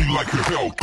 like your help.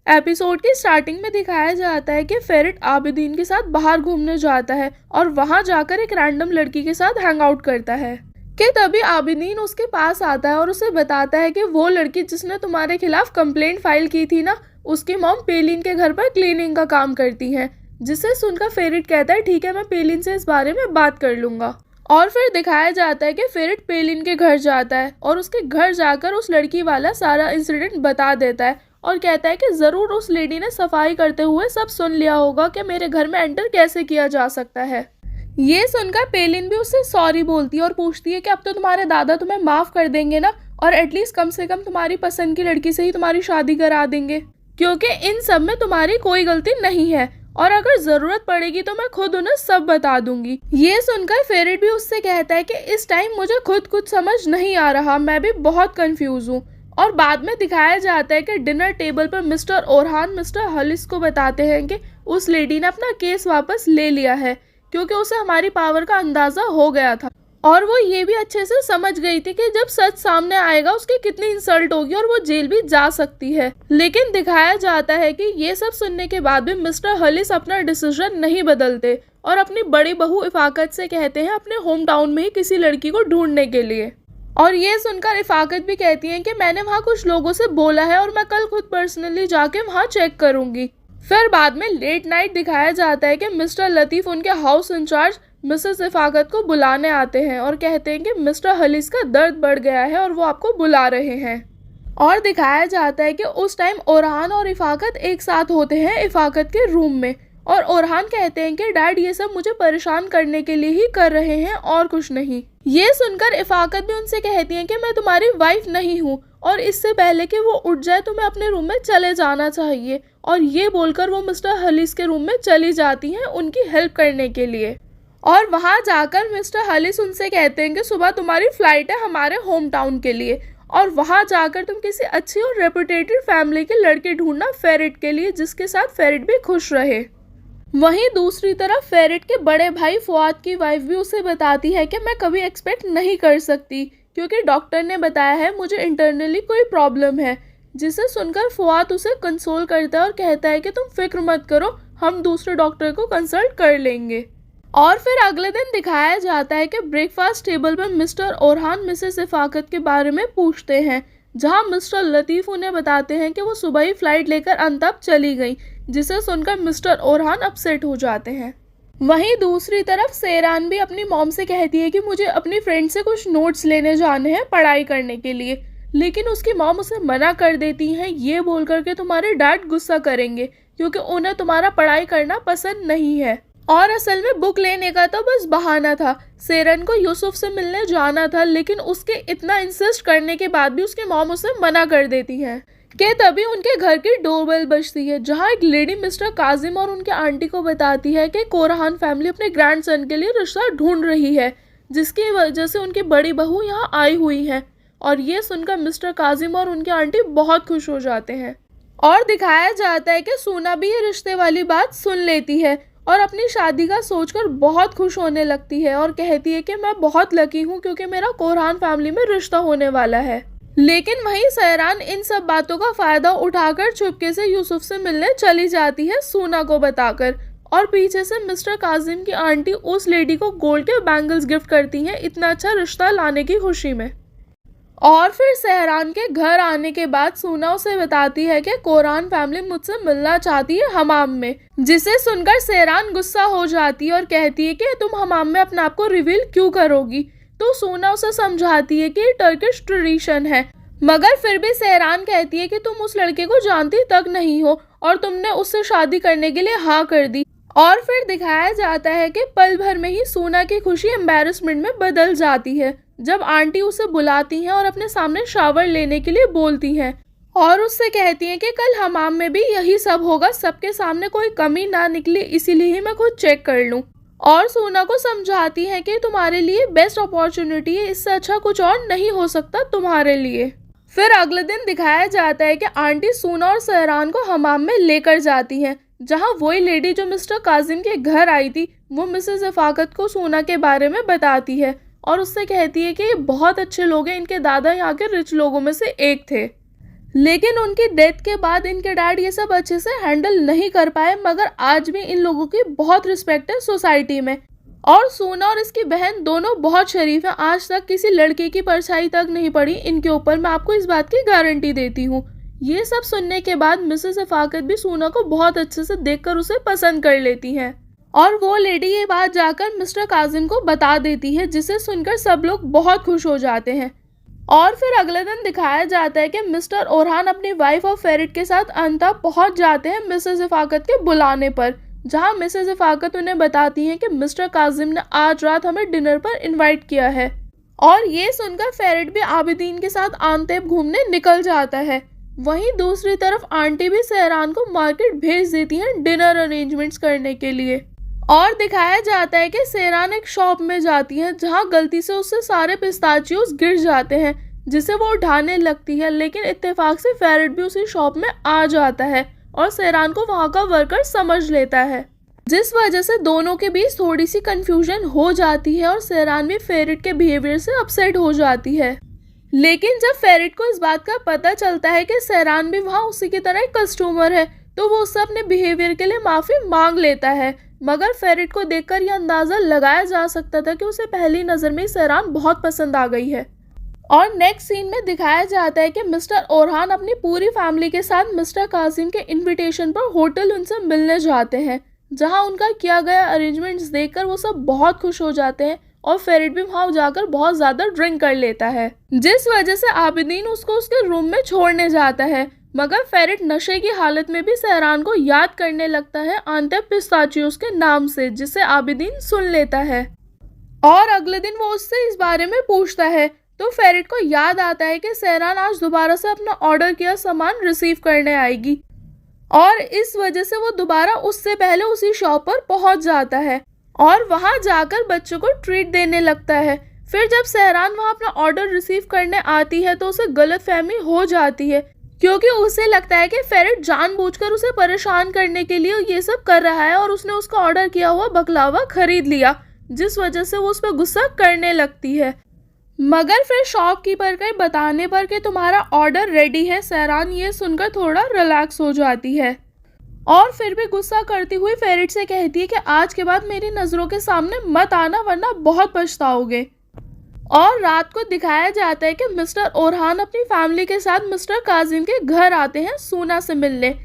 Episode की starting में दिखाया जाता है कि फेरिट आबिदीन के साथ बाहर घूमने जाता है और वहां जाकर एक रैंडम लड़की के साथ हैंग आउट करता है कि तभी आबिदीन उसके पास आता है और उसे बताता है कि वो लड़की जिसने तुम्हारे खिलाफ कंप्लेंट फाइल की थी ना, उसकी मॉम पेलिन के घर पर क्लीनिंग का काम करती है। जिसे सुनकर फेरिट कहता है ठीक है, मैं पेलिन से इस बारे में बात कर लूंगा। और फिर दिखाया जाता है कि फेरिट पेलिन के घर जाता है और उसके घर जाकर उस लड़की वाला सारा इंसिडेंट बता देता है और कहता है कि जरूर उस लेडी ने सफाई करते हुए सब सुन लिया होगा कि मेरे घर में एंटर कैसे किया जा सकता है। ये सुनकर पेलिन भी उससे सॉरी बोलती है और पूछती है कि अब तो तुम्हारे दादा तुम्हें माफ कर देंगे ना, और एटलीस्ट कम से कम तुम्हारी पसंद की लड़की से ही तुम्हारी शादी करा देंगे, क्योंकि इन सब में तुम्हारी कोई गलती नहीं है और अगर जरूरत पड़ेगी तो मैं खुद उन्हें सब बता दूंगी। ये सुनकर फेरिट भी उससे कहता है कि इस टाइम मुझे खुद कुछ समझ नहीं आ रहा, मैं भी बहुत कंफ्यूज हूँ। और बाद में दिखाया जाता है कि डिनर टेबल पर मिस्टर ओरहान मिस्टर हलिस को बताते हैं कि उस लेडी ने अपना केस वापस ले लिया है क्योंकि उसे हमारी पावर का अंदाजा हो गया था और वो ये भी अच्छे से समझ गई थी कि जब सच सामने आएगा उसकी कितनी इंसल्ट होगी और वो जेल भी जा सकती है। लेकिन दिखाया जाता है कि ये सब सुनने के बाद भी मिस्टर हलिस अपना डिसीजन नहीं बदलते और अपनी बड़ी बहू इफाकत से कहते हैं अपने होम टाउन में ही किसी लड़की को ढूंढने के लिए। और ये सुनकर इफाकत भी कहती है कि मैंने वहाँ कुछ लोगों से बोला है और मैं कल खुद पर्सनली जाके वहाँ चेक करूंगी। फिर बाद में लेट नाइट दिखाया जाता है कि मिस्टर लतीफ़ उनके हाउस इंचार्ज मिसेस इफाकत को बुलाने आते हैं और कहते हैं कि मिस्टर हलिस का दर्द बढ़ गया है और वो आपको बुला रहे हैं। और दिखाया जाता है कि उस टाइम ओरहान और इफाकत एक साथ होते हैं इफाकत के रूम में और ओरहान कहते हैं कि डैड ये सब मुझे परेशान करने के लिए ही कर रहे हैं और कुछ नहीं। ये सुनकर इफाकत भी उनसे कहती है कि मैं तुम्हारी वाइफ नहीं हूँ और इससे पहले कि वो उठ जाए तुम्हें अपने रूम में चले जाना चाहिए। और ये बोलकर वो मिस्टर हलिस के रूम में चली जाती हैं उनकी हेल्प करने के लिए। और वहाँ जाकर मिस्टर हलिस उनसे कहते हैं कि सुबह तुम्हारी फ्लाइट है हमारे होम टाउन के लिए और वहाँ जाकर तुम किसी अच्छी और रेपुटेटेड फैमिली के लड़के ढूंढना फेरिट के लिए, जिसके साथ फेरिट भी खुश रहे। वहीं दूसरी तरफ फेरिट के बड़े भाई फुआद की वाइफ भी उसे बताती है कि मैं कभी एक्सपेक्ट नहीं कर सकती क्योंकि डॉक्टर ने बताया है मुझे इंटरनली कोई प्रॉब्लम है। जिसे सुनकर फुआद उसे कंसोल करता है और कहता है कि तुम फिक्र मत करो, हम दूसरे डॉक्टर को कंसल्ट कर लेंगे। और फिर अगले दिन दिखाया जाता है कि ब्रेकफास्ट टेबल पर मिस्टर ओरहान मिसेस इफाकत के बारे में पूछते हैं, जहां मिस्टर लतीफ़ उन्हें बताते हैं कि वो सुबह ही फ्लाइट लेकर अंतब चली गई, जिसे सुनकर मिस्टर ओरहान अपसेट हो जाते हैं। वहीं दूसरी तरफ सेरान भी अपनी मॉम से कहती है कि मुझे अपनी फ्रेंड से कुछ नोट्स लेने जाने हैं पढ़ाई करने के लिए, लेकिन उसकी मॉम उसे मना कर देती हैं ये बोलकर के तुम्हारे डैड गुस्सा करेंगे क्योंकि उन्हें तुम्हारा पढ़ाई करना पसंद नहीं है। और असल में बुक लेने का तो बस बहाना था, सेरन को यूसुफ से मिलने जाना था, लेकिन उसके इतना इंसिस्ट करने के बाद भी उसकी मॉम उसे मना कर देती है कि तभी उनके घर की डोरबेल बजती है, जहां एक लेडी मिस्टर काजिम और उनके आंटी को बताती है कि कोरहान फैमिली अपने ग्रैंडसन के लिए रिश्ता ढूंढ रही है, जिसकी वजह से उनकी बड़ी बहू यहाँ आई हुई है। और ये सुनकर मिस्टर काजिम और उनके आंटी बहुत खुश हो जाते हैं। और दिखाया जाता है कि सूना भी ये रिश्ते वाली बात सुन लेती है और अपनी शादी का सोचकर बहुत खुश होने लगती है और कहती है कि मैं बहुत लकी हूँ क्योंकि मेरा कोरहान फैमिली में रिश्ता होने वाला है। लेकिन वहीं सहरान इन सब बातों का फायदा उठाकर चुपके से यूसुफ से मिलने चली जाती है सूना को बताकर, और पीछे से मिस्टर काजिम की आंटी उस लेडी को गोल्ड के बैंगल्स गिफ्ट करती हैं इतना अच्छा रिश्ता लाने की खुशी में। और फिर सहरान के घर आने के बाद सूना उसे बताती है कि कोरहान फैमिली मुझसे मिलना चाहती है हमाम में, जिसे सुनकर सहरान गुस्सा हो जाती है और कहती है कि तुम हमाम में अपने आप को रिवील क्यों करोगी। तो सूना उसे समझाती है कि ये टर्किश ट्रेडिशन है, मगर फिर भी सहरान कहती है कि तुम उस लड़के को जानती तक नहीं हो और तुमने उससे शादी करने के लिए हाँ कर दी। और फिर दिखाया जाता है कि पल भर में ही सूना की खुशी एम्बैरेसमेंट में बदल जाती है जब आंटी उसे बुलाती हैं और अपने सामने शावर लेने के लिए बोलती हैं और उससे कहती हैं कि कल हमाम में भी यही सब होगा, सबके सामने कोई कमी ना निकले, इसीलिए ही मैं खुद चेक कर लूं। और सोना को समझाती है कि तुम्हारे लिए बेस्ट अपॉर्चुनिटी है, इससे अच्छा कुछ और नहीं हो सकता तुम्हारे लिए। फिर अगले दिन दिखाया जाता है कि आंटी सोना और सहरान को हमाम में लेकर जाती हैं, जहां वही लेडी जो मिस्टर काजिम के घर आई थी वो मिसेस इफाकत को सोना के बारे में बताती है और उससे कहती है कि ये बहुत अच्छे लोग हैं, इनके दादा यहाँ के रिच लोगों में से एक थे, लेकिन उनकी डेथ के बाद इनके डैड ये सब अच्छे से हैंडल नहीं कर पाए, मगर आज भी इन लोगों की बहुत रिस्पेक्ट है सोसाइटी में। और सोना और इसकी बहन दोनों बहुत शरीफ हैं, आज तक किसी लड़के की परछाई तक नहीं पड़ी इनके ऊपर, मैं आपको इस बात की गारंटी देती हूँ। ये सब सुनने के बाद मिसेस इफाकत भी सोना को बहुत अच्छे से देखकर उसे पसंद कर लेती हैं और वो लेडी ये बात जाकर मिस्टर काजिम को बता देती है, जिसे सुनकर सब लोग बहुत खुश हो जाते हैं। और फिर अगले दिन दिखाया जाता है कि मिस्टर ओरहान अपनी वाइफ और फेरिट के साथ अंतः पहुंच जाते हैं मिसेस इफाकत के बुलाने पर, जहां मिसेस इफाकत उन्हें बताती हैं कि मिस्टर काजिम ने आज रात हमें डिनर पर इनवाइट किया है। और ये सुनकर फेरिट भी आबिदीन के साथ आनतेब घूमने निकल जाता है। वहीं दूसरी तरफ आंटी भी सहरान को मार्केट भेज देती हैं डिनर अरेंजमेंट्स करने के लिए। और दिखाया जाता है कि सहरान एक शॉप में जाती है, जहां गलती से उससे सारे पिस्ताचियोज गिर जाते हैं, जिसे वो उठाने लगती है, लेकिन इत्तेफाक से फेरिट भी उसी शॉप में आ जाता है और सहरान को वहां का वर्कर समझ लेता है, जिस वजह से दोनों के बीच थोड़ी सी कंफ्यूजन हो जाती है और सहरान भी फेरिट के बिहेवियर से अपसेट हो जाती है। लेकिन जब फेरिट को इस बात का पता चलता है कि सहरान भी वहाँ उसी की तरह एक कस्टमर है, तो वो उससे अपने बिहेवियर के लिए माफ़ी मांग लेता है, मगर फेरिट को देखकर यह अंदाज़ा लगाया जा सकता था कि उसे पहली नज़र में सहरान बहुत पसंद आ गई है। और नेक्स्ट सीन में दिखाया जाता है कि मिस्टर ओरहान अपनी पूरी फैमिली के साथ मिस्टर कासिम के इनविटेशन पर होटल उनसे मिलने जाते हैं, जहां उनका किया गया अरेंजमेंट्स देखकर वो सब बहुत खुश हो जाते हैं और फेरिट भी वहां जाकर बहुत ज़्यादा ड्रिंक कर लेता है, जिस वजह से आबिदीन उसको उसके रूम में छोड़ने जाता है। मगर फेरिट नशे की हालत में भी सहरान को याद करने लगता है आंतेब पिस्ताचियोस के नाम से, जिसे आबिदीन सुन लेता है। और अगले दिन वो उससे इस बारे में पूछता है, तो फेरिट को याद आता है कि सहरान आज दोबारा से अपना ऑर्डर किया सामान रिसीव करने आएगी और इस वजह से वो दोबारा उससे पहले उसी शॉप पर पहुंच जाता है और वहां जाकर बच्चों को ट्रीट देने लगता है। फिर जब सहरान वहां अपना ऑर्डर रिसीव करने आती है तो उसे गलतफहमी हो जाती है, क्योंकि उसे लगता है कि फेरिट जानबूझकर उसे परेशान करने के लिए ये सब कर रहा है और उसने उसका ऑर्डर किया हुआ बकलावा खरीद लिया, जिस वजह से वो उस पर गुस्सा करने लगती है। मगर फिर शॉपकीपर के बताने पर कि तुम्हारा ऑर्डर रेडी है, सहरान ये सुनकर थोड़ा रिलैक्स हो जाती है और फिर भी गुस्सा करती हुई फेरिट से कहती है कि आज के बाद मेरी नज़रों के सामने मत आना, वरना बहुत पछताओगे। और रात को दिखाया जाता है कि मिस्टर ओरहान अपनी फैमिली के साथ मिस्टर काजिम के घर आते हैं सोना से मिलने,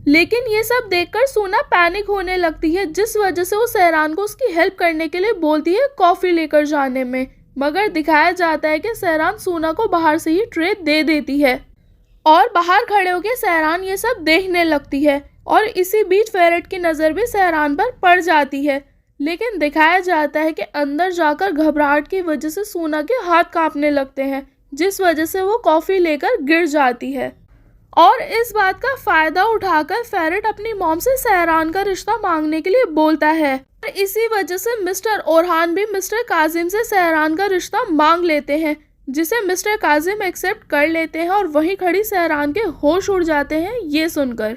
लेकिन ये सब देखकर सोना पैनिक होने लगती है, जिस वजह से वो सहरान को उसकी हेल्प करने के लिए बोलती है कॉफ़ी लेकर जाने में। मगर दिखाया जाता है कि सहरान सोना को बाहर से ही ट्रे दे देती है और बाहर खड़े होकर सहरान ये सब देखने लगती है और इसी बीच फेरिट की नज़र भी सहरान पर पड़ जाती है, लेकिन दिखाया जाता है कि अंदर जाकर घबराहट की वजह से सोना के हाथ कांपने लगते हैं, जिस वजह से वो कॉफ़ी लेकर गिर जाती है। और इस बात का फ़ायदा उठाकर फेरिट अपनी मॉम से सहरान का रिश्ता मांगने के लिए बोलता है और इसी वजह से मिस्टर ओरहान भी मिस्टर काजिम से सहरान का रिश्ता मांग लेते हैं, जिसे मिस्टर काजिम एक्सेप्ट कर लेते हैं और वहीं खड़ी सहरान के होश उड़ जाते हैं ये सुनकर।